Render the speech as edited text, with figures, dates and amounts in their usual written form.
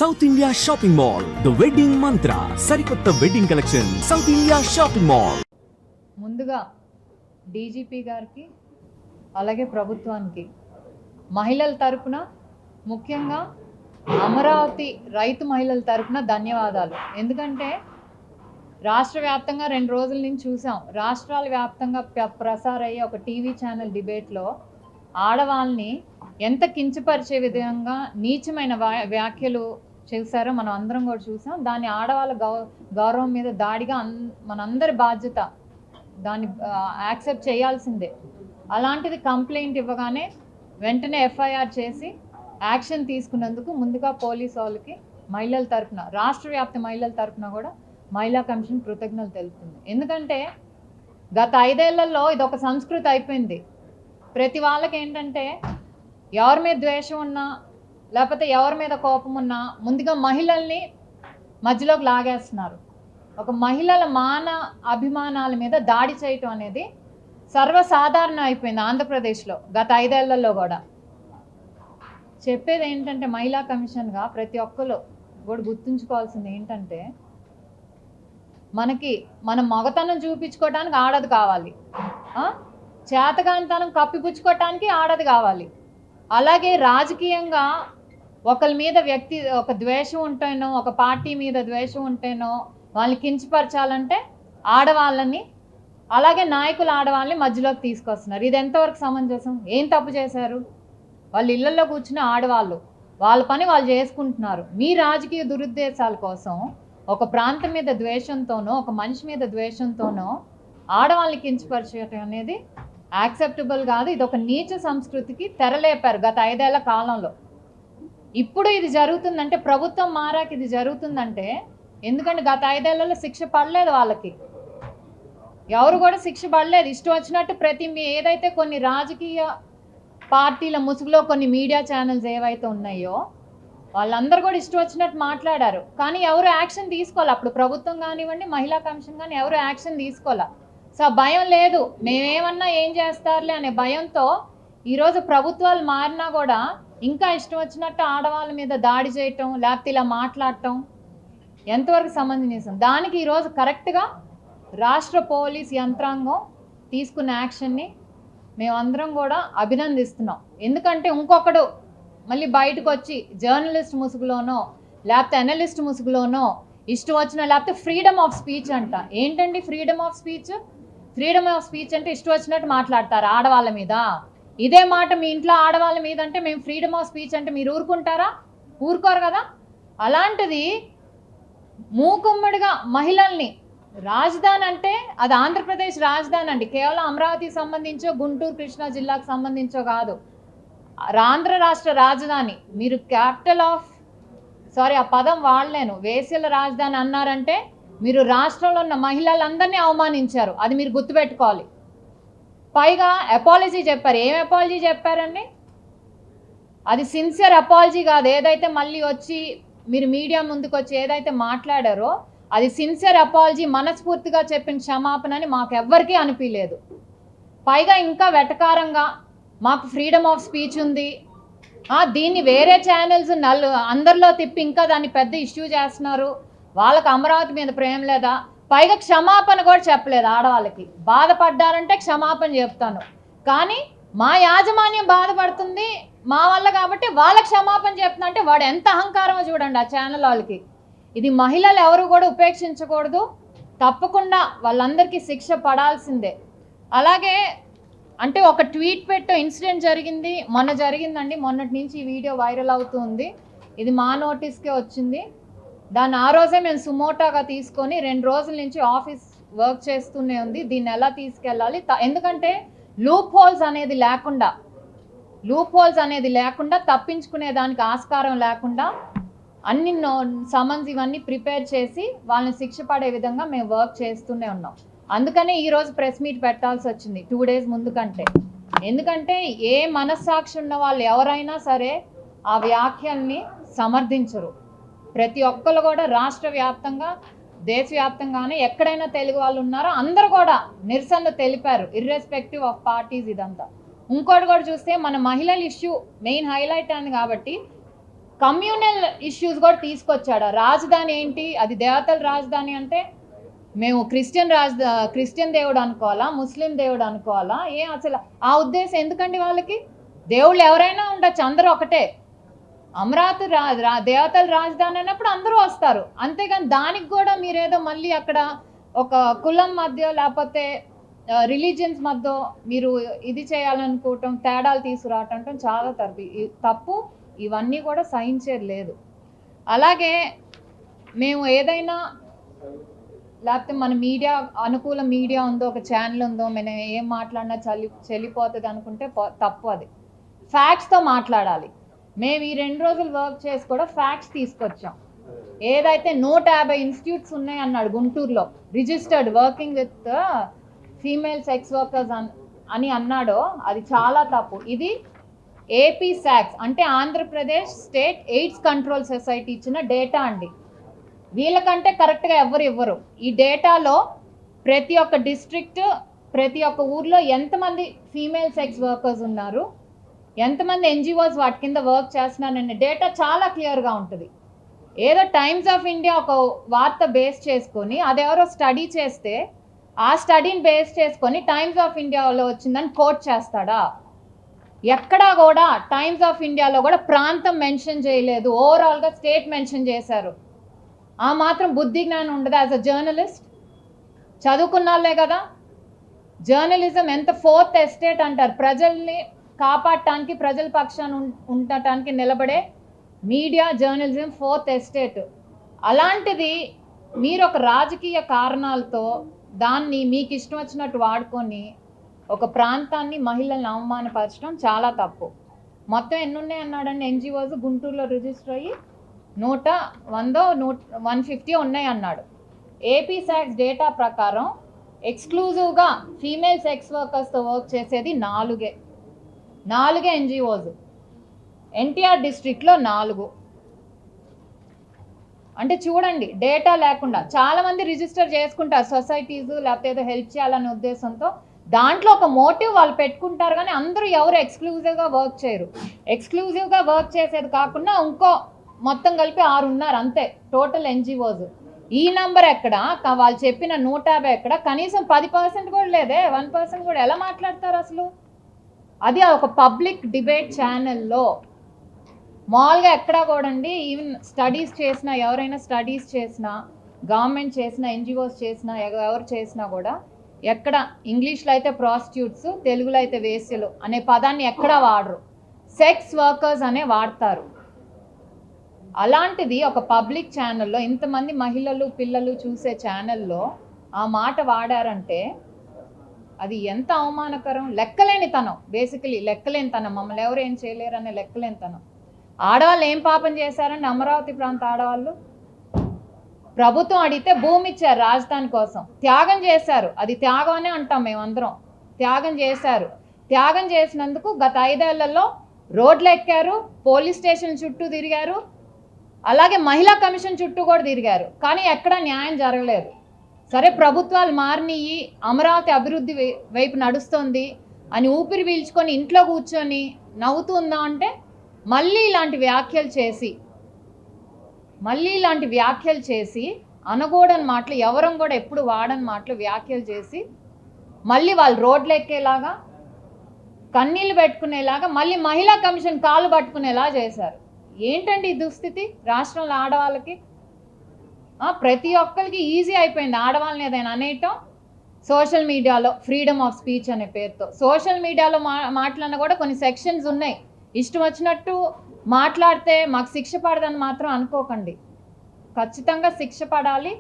South India shopping mall the wedding మంత్ర సరికొత్త wedding collection south India shopping mall. ముందుగా DGP గారికి అలాగే ప్రభుత్వానికి మహిళల తరపున ముఖ్యంగా అమరావతి రైతు మహిళల తరపున ధన్యవాదాలు. ఎందుకంటే రాష్ట్ర వ్యాప్తంగా 2 రోజుల నుంచి చూసాం, రాష్ట్రాల వ్యాప్తంగా ప్రసారయ్యే ఒక టీవీ ఛానల్ డిబేట్లో ఆడవాళ్ళని ఎంత కించపరిచే విధంగా నీచమైన వ్యాఖ్యలు చేశారో మనం అందరం కూడా చూసాం. దాన్ని ఆడవాళ్ళ గౌరవం మీద దాడిగా మనందరి బాధ్యత, దాన్ని యాక్సెప్ట్ చేయాల్సిందే. అలాంటిది కంప్లైంట్ ఇవ్వగానే వెంటనే ఎఫ్ఐఆర్ చేసి యాక్షన్ తీసుకున్నందుకు ముందుగా పోలీసు వాళ్ళకి మహిళల తరఫున, రాష్ట్ర వ్యాప్త మహిళల తరఫున కూడా మహిళా కమిషన్ కృతజ్ఞతలు తెలుపుతుంది. ఎందుకంటే గత 5 ఏళ్లలో ఇది ఒక సంస్కృతి అయిపోయింది. ప్రతి వాళ్ళకి ఏంటంటే ఎవరి మీద ద్వేషం ఉన్నా లేకపోతే ఎవరి మీద కోపం ఉన్నా ముందుగా మహిళల్ని మధ్యలోకి లాగేస్తున్నారు. ఒక మహిళల అభిమానాల మీద దాడి చేయటం అనేది సర్వసాధారణం అయిపోయింది ఆంధ్రప్రదేశ్లో గత 5 ఏళ్లలో కూడా. చెప్పేది ఏంటంటే మహిళా కమిషన్గా ప్రతి ఒక్కరు కూడా గుర్తుంచుకోవాల్సింది ఏంటంటే, మన మగతనం చూపించుకోవడానికి ఆడది కావాలి, చేతగానితనం కప్పిపుచ్చుకోవటానికి ఆడది కావాలి. అలాగే రాజకీయంగా ఒకరి మీద ఒక ద్వేషం ఉంటేనో, ఒక పార్టీ మీద ద్వేషం ఉంటేనో వాళ్ళని కించపరచాలంటే ఆడవాళ్ళని, అలాగే నాయకులు ఆడవాళ్ళని మధ్యలోకి తీసుకొస్తున్నారు. ఇది ఎంతవరకు సమంజసం? ఏం తప్పు చేశారు? వాళ్ళు ఇళ్లలో కూర్చుని ఆడవాళ్ళు వాళ్ళ పని వాళ్ళు చేసుకుంటున్నారు. మీ రాజకీయ దురుద్దేశాల కోసం ఒక ప్రాంతం మీద ద్వేషంతోనో, ఒక మనిషి మీద ద్వేషంతోనో ఆడవాళ్ళని కించపరచడం అనేది యాక్సెప్టబుల్ కాదు. ఇది ఒక నీచ సంస్కృతికి తెరలేపారు గత 5 ఏళ్ల కాలంలో. ఇప్పుడు ఇది జరుగుతుందంటే, ప్రభుత్వం మారాక ఇది జరుగుతుందంటే, ఎందుకంటే గత 5 ఏళ్లలో శిక్ష పడలేదు వాళ్ళకి, ఎవరు కూడా శిక్ష పడలేదు. ఇష్టం వచ్చినట్టు ఏదైతే కొన్ని రాజకీయ పార్టీల ముసుగులో కొన్ని మీడియా ఛానల్స్ ఏవైతే ఉన్నాయో వాళ్ళందరూ కూడా ఇష్టం వచ్చినట్టు మాట్లాడారు. కానీ ఎవరు యాక్షన్ తీసుకోవాలి. అప్పుడు ప్రభుత్వం కానివ్వండి, మహిళా కమిషన్ కానీ ఎవరు యాక్షన్ తీసుకోవాలి. సో భయం లేదు, మేమేమన్నా ఏం చేస్తారులే అనే భయంతో ఈరోజు ప్రభుత్వాలు మారినా కూడా ఇంకా ఇష్టం వచ్చినట్టు ఆడవాళ్ళ మీద దాడి చేయటం, లేకపోతే ఇలా మాట్లాడటం ఎంతవరకు సమంజసం? దానికి ఈరోజు కరెక్ట్గా రాష్ట్ర పోలీస్ యంత్రాంగం తీసుకున్న యాక్షన్ని మేమందరం కూడా అభినందిస్తున్నాం. ఎందుకంటే ఇంకొకడు మళ్ళీ బయటకు వచ్చి జర్నలిస్ట్ ముసుగులోనో లేకపోతే అనలిస్ట్ ముసుగులోనో ఇష్టం వచ్చిన, లేకపోతే ఫ్రీడమ్ ఆఫ్ స్పీచ్ అంట. ఏంటండి freedom of speech? Freedom of speech అంటే ఇష్టం వచ్చినట్టు మాట్లాడతారు ఆడవాళ్ళ మీద. ఇదే మాట మీ ఇంట్లో ఆడవాళ్ళ మీద అంటే మేము ఫ్రీడమ్ ఆఫ్ స్పీచ్ అంటే మీరు ఊరుకుంటారా? ఊరుకోరు కదా. అలాంటిది మూకుమ్మడిగా మహిళల్ని, రాజధాని అంటే అది ఆంధ్రప్రదేశ్ రాజధాని అండి, కేవలం అమరావతికి సంబంధించో గుంటూరు కృష్ణా జిల్లాకు సంబంధించో కాదు, ఆంధ్ర రాష్ట్ర రాజధాని. మీరు ఆ పదం వాడలేను, వేశ్యల రాజధాని అన్నారంటే మీరు రాష్ట్రంలో ఉన్న మహిళలందరినీ అవమానించారు. అది మీరు గుర్తుపెట్టుకోవాలి. పైగా అపాలజీ చెప్పారు. ఏం అపాలజీ చెప్పారండి? అది సిన్సియర్ అపాలజీ కాదు. ఏదైతే మళ్ళీ వచ్చి మీరు మీడియా ముందుకు వచ్చి ఏదైతే మాట్లాడారో అది సిన్సియర్ అపాలజీ, మనస్ఫూర్తిగా చెప్పిన క్షమాపణ అని మాకు ఎవ్వరికీ అనిపించలేదు. పైగా ఇంకా వెటకారంగా మాకు ఫ్రీడమ్ ఆఫ్ స్పీచ్ ఉంది, దీన్ని వేరే ఛానల్స్ అందరిలో తిప్పి ఇంకా దాన్ని పెద్ద ఇష్యూ చేస్తున్నారు, వాళ్ళకి అమరావతి మీద ప్రేమ లేదా, పైగా క్షమాపణ కూడా చెప్పలేదు ఆడవాళ్ళకి. బాధపడ్డారంటే క్షమాపణ చెప్తాను, కానీ మా యాజమాన్యం బాధపడుతుంది మా వల్ల కాబట్టి వాళ్ళ క్షమాపణ చెప్తున్నా అంటే వాడు ఎంత అహంకారమో చూడండి ఆ ఛానల్ వాళ్ళకి. ఇది మహిళలు ఎవరు కూడా ఉపేక్షించకూడదు, తప్పకుండా వాళ్ళందరికీ శిక్ష పడాల్సిందే. అలాగే అంటే ఒక ట్వీట్ పెట్టో ఇన్సిడెంట్ జరిగింది, జరిగిందండి, మొన్నటి నుంచి ఈ వీడియో వైరల్ అవుతుంది. ఇది మా నోటీస్కే వచ్చింది. దాన్ని ఆ రోజే మేము సుమోటాగా తీసుకొని 2 రోజుల నుంచి ఆఫీస్ వర్క్ చేస్తూనే ఉంది. దీన్ని ఎలా తీసుకెళ్ళాలి, ఎందుకంటే లూప్ హోల్స్ అనేది లేకుండా తప్పించుకునే దానికి ఆస్కారం లేకుండా అన్ని సమన్స్ ఇవన్నీ ప్రిపేర్ చేసి వాళ్ళని శిక్ష పడే విధంగా మేము వర్క్ చేస్తూనే ఉన్నాం. అందుకనే ఈరోజు ప్రెస్ మీట్ పెట్టాల్సి వచ్చింది 2 డేస్ ముందు కంటే. ఎందుకంటే ఏ మనస్సాక్షి ఉన్న వాళ్ళు ఎవరైనా సరే ఆ వ్యాఖ్యల్ని సమర్థించరు. ప్రతి ఒక్కరు కూడా రాష్ట్ర వ్యాప్తంగా, దేశవ్యాప్తంగానే ఎక్కడైనా తెలుగు వాళ్ళు ఉన్నారో అందరూ కూడా నిరసనలు తెలిపారు, ఇర్రెస్పెక్టివ్ ఆఫ్ పార్టీస్. ఇదంతా ఇంకోటి కూడా చూస్తే మన మహిళల ఇష్యూ మెయిన్ హైలైట్ అయింది కాబట్టి కమ్యూనల్ ఇష్యూస్ కూడా తీసుకొచ్చాడు. రాజధాని ఏంటి, అది దేవతల రాజధాని అంటే మేము క్రిస్టియన్ దేవుడు అనుకోవాలా, ముస్లిం దేవుడు అనుకోవాలా? అసలు ఆ ఉద్దేశం ఎందుకండి వాళ్ళకి? దేవుళ్ళు ఎవరైనా ఉండొచ్చు, అందరూ ఒకటే. అమరావతి దేవతల రాజధాని అన్నప్పుడు అందరూ వస్తారు, అంతేగాని దానికి కూడా మీరేదో మళ్ళీ అక్కడ ఒక కులం మధ్య లేకపోతే రిలీజియన్స్ మధ్య మీరు ఇది చేయాలనుకోవటం, తేడాలు తీసుకురావటం చాలా తప్పు. ఇవన్నీ కూడా సహించేది లేదు. అలాగే మేము ఏదైనా లేకపోతే మన మీడియా అనుకూల మీడియా ఉందో, ఒక ఛానల్ ఉందో, మేము ఏం మాట్లాడినా చెల్లిపోతుంది అనుకుంటే తప్పు. అది ఫ్యాక్ట్స్తో మాట్లాడాలి. మేము ఈ 2 రోజులు వర్క్ చేసి కూడా ఫ్యాక్ట్స్ తీసుకొచ్చాం. ఏదైతే 150 ఇన్స్టిట్యూట్స్ ఉన్నాయి అన్నాడు గుంటూరులో, registered working with female sex workers అని అన్నాడో అది చాలా తప్పు. ఇది ఏపీ సాక్స్ అంటే Andhra Pradesh state AIDS control society ఇచ్చిన డేటా అండి. వీళ్ళకంటే కరెక్ట్గా ఎవరు ఇవ్వరు. ఈ డేటాలో ప్రతి ఒక్క డిస్ట్రిక్ట్, ప్రతి ఒక్క ఊర్లో ఎంతమంది ఫీమేల్ సెక్స్ వర్కర్స్ ఉన్నారు, ఎంతమంది ఎన్జిఓస్ వాటి కింద వర్క్ చేస్తున్నారనే డేటా చాలా క్లియర్గా ఉంటుంది. ఏదో టైమ్స్ ఆఫ్ ఇండియా ఒక వార్త బేస్ చేసుకొని అదెవరో స్టడీ చేస్తే ఆ స్టడీని బేస్ చేసుకొని టైమ్స్ ఆఫ్ ఇండియాలో వచ్చిందని కోట్ చేస్తాడా? ఎక్కడా కూడా టైమ్స్ ఆఫ్ ఇండియాలో కూడా ప్రాంతం మెన్షన్ చేయలేదు, ఓవరాల్గా స్టేట్ మెన్షన్ చేశారు. ఆ మాత్రం బుద్ధి జ్ఞానం ఉండదు యాజ్ అ జర్నలిస్ట్? చదువుకున్న వాళ్ళే కదా. జర్నలిజం ఎంత 4th ఎస్టేట్ అంటారు, ప్రజల్ని కాపాడటానికి, ప్రజల పక్షాన్ని ఉండటానికి నిలబడే మీడియా జర్నలిజం 4th ఎస్టేట్. అలాంటిది మీరు ఒక రాజకీయ కారణాలతో దాన్ని మీకు ఇష్టం వచ్చినట్టు వాడుకొని ఒక ప్రాంతాన్ని, మహిళల్ని అవమానపరచడం చాలా తప్పు. మొత్తం ఎన్ని ఉన్నాయి అన్నాడండి ఎన్జిఓస్ గుంటూరులో రిజిస్టర్ అయ్యి? 150 ఉన్నాయి అన్నాడు. ఏపీ సాక్స్ డేటా ప్రకారం ఎక్స్క్లూజివ్గా ఫీమేల్ సెక్స్ వర్కర్స్తో వర్క్ చేసేది 4 ఎన్జిఓస్. ఎన్టీఆర్ డిస్ట్రిక్ట్లో 4. అంటే చూడండి, డేటా లేకుండా చాలామంది రిజిస్టర్ చేసుకుంటారు సొసైటీస్, లేకపోతే ఏదో హెల్ప్ చేయాలనే ఉద్దేశంతో. దాంట్లో ఒక మోటివ్ వాళ్ళు పెట్టుకుంటారు, కానీ అందరూ ఎవరు ఎక్స్క్లూజివ్గా వర్క్ చేయరు. ఎక్స్క్లూజివ్గా వర్క్ చేసేది కాకుండా ఇంకో మొత్తం కలిపి 6 ఉన్నారు అంతే టోటల్ ఎన్జిఓస్. ఈ నంబర్ ఎక్కడ? వాళ్ళు చెప్పిన 150 ఎక్కడ? కనీసం 10% కూడా లేదే, 1% కూడా ఎలా మాట్లాడతారు అసలు? అది ఒక పబ్లిక్ డిబేట్ ఛానల్లో మామూలుగా ఎక్కడా కూడా అండి. ఈవెన్ స్టడీస్ చేసినా, ఎవరైనా స్టడీస్ చేసినా, గవర్నమెంట్ చేసినా, ఎన్జిఓస్ చేసినా, ఎవరు చేసినా కూడా ఎక్కడ ఇంగ్లీష్లో అయితే ప్రాస్టిట్యూట్స్, తెలుగులో అయితే వేశ్యలు అనే పదాన్ని ఎక్కడా వాడరు, సెక్స్ వర్కర్స్ అనే వాడతారు. అలాంటిది ఒక పబ్లిక్ ఛానల్లో, ఇంతమంది మహిళలు పిల్లలు చూసే ఛానల్లో ఆ మాట వాడారంటే అది ఎంత అవమానకరం. లెక్కలేనితనం, బేసికలీ లెక్కలేనితనం. మమ్మల్ని ఎవరు ఏం చేయలేరనే లెక్కలేనితనం. ఆడవాళ్ళు ఏం పాపం చేశారండి? అమరావతి ప్రాంత ఆడవాళ్ళు ప్రభుత్వం అడిగితే భూమి ఇచ్చారు రాజధాని కోసం, త్యాగం చేశారు. అది త్యాగం అనే అంటాం మేమందరం. త్యాగం చేశారు. త్యాగం చేసినందుకు గత 5 ఏళ్లలో రోడ్లు ఎక్కారు, పోలీస్ స్టేషన్ చుట్టూ తిరిగారు, అలాగే మహిళా కమిషన్ చుట్టూ కూడా తిరిగారు, కానీ ఎక్కడా న్యాయం జరగలేదు. సరే, ప్రభుత్వాలు మారినయి, అమరావతి అభివృద్ధి వైపు నడుస్తుంది అని ఊపిరి పీల్చుకొని ఇంట్లో కూర్చొని నవ్వుతుందా అంటే మళ్ళీ ఇలాంటి వ్యాఖ్యలు చేసి అనకూడని మాటలు, ఎవరం కూడా ఎప్పుడు వాడని మాటలు వ్యాఖ్యలు చేసి మళ్ళీ వాళ్ళు రోడ్లు ఎక్కేలాగా, కన్నీళ్ళు పెట్టుకునేలాగా, మళ్ళీ మహిళా కమిషన్ కాలు పట్టుకునేలా చేశారు. ఏంటండి ఈ దుస్థితి రాష్ట్రంలో ఆడవాళ్ళకి? ప్రతి ఒక్కరికి ఈజీ అయిపోయింది ఆడవాళ్ళని ఏదైనా అనేయటం. సోషల్ మీడియాలో ఫ్రీడమ్ ఆఫ్ స్పీచ్ అనే పేరుతో సోషల్ మీడియాలో మాట్లాడినా కూడా కొన్ని సెక్షన్స్ ఉన్నాయి. ఇష్టం వచ్చినట్టు మాట్లాడితే మాకు శిక్ష పడదని మాత్రం అనుకోకండి. ఖచ్చితంగా శిక్ష పడాలి.